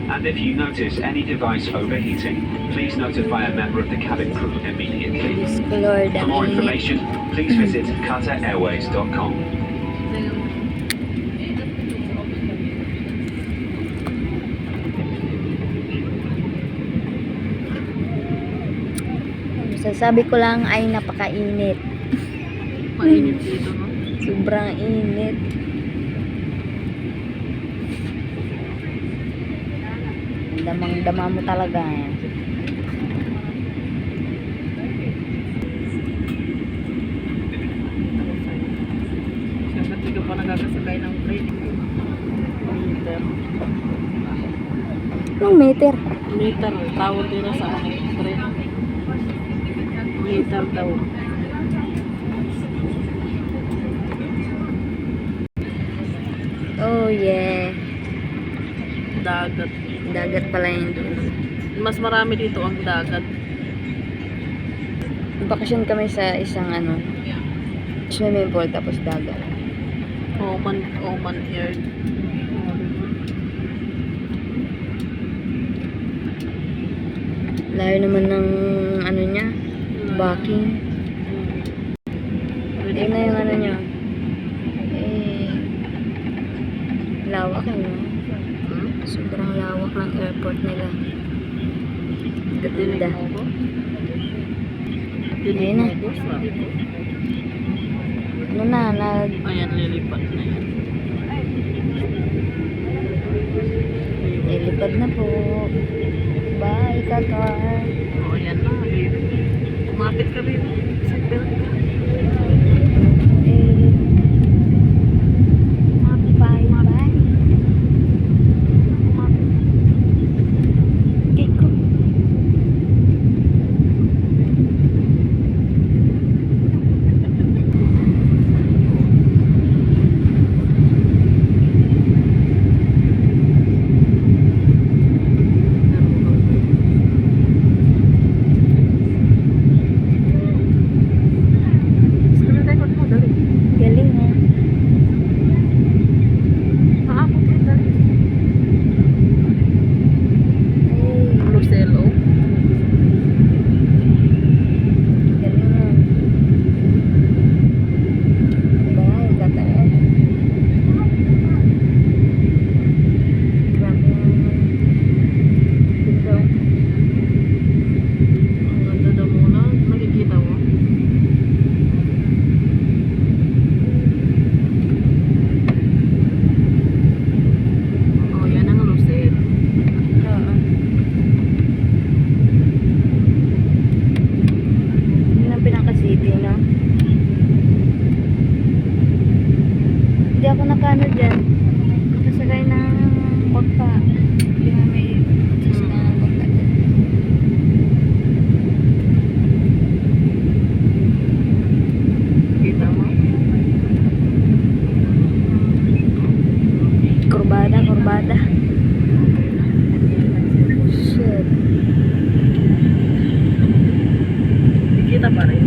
And if you notice any device overheating, please notify a member of the cabin crew immediately. Diyos ko Lord, For ang more init. information, please visit qatarairways.com. Sasabi ko lang ay napakainit. Mainit dito, no? Sobrang init. Damang-dama mo talaga. Siyempre, hindi ka pa nagkakasakay ng train. Meter. Anong meter? Meter, tawag nila sa akin. Train. Meter daw. Oh yeah. Dagat. Dagat pala yun doon. Mas marami dito ang dagat. Bakasyon kami sa isang swimming pool tapos dagat. Oman Air. Layo naman ng niya, backing. Pwede Ayun na yung niya. Lawak sobrang lawak ng airport nila. Dinig Ganda. mo ko? Ayun Dinig na. mo ko? Sabi ko. Ayan, lilipat na yan. Nilipad na po. Bye, Qatar. O, ayan na, baby. Kumapit ka, baby. Seatbelt ka. Bye, bye. Okay, go. Screen record mo, dali. Galing ha. Paabot yun, dali. Ay, Lucelo. galing ha. Bye, Qatar. Grabe naman. Ganda. Ang ganda daw muna. Nakikita mo. O, yan ang Lucel. Oo. Yun ang pinaka-city, no? Hindi ako nakano dyan. Nakasakay ng kota. Hindi na may sasakay ng kota dyan. Kita mo. Kurbada, kurbada. Shit. Kita pa rin.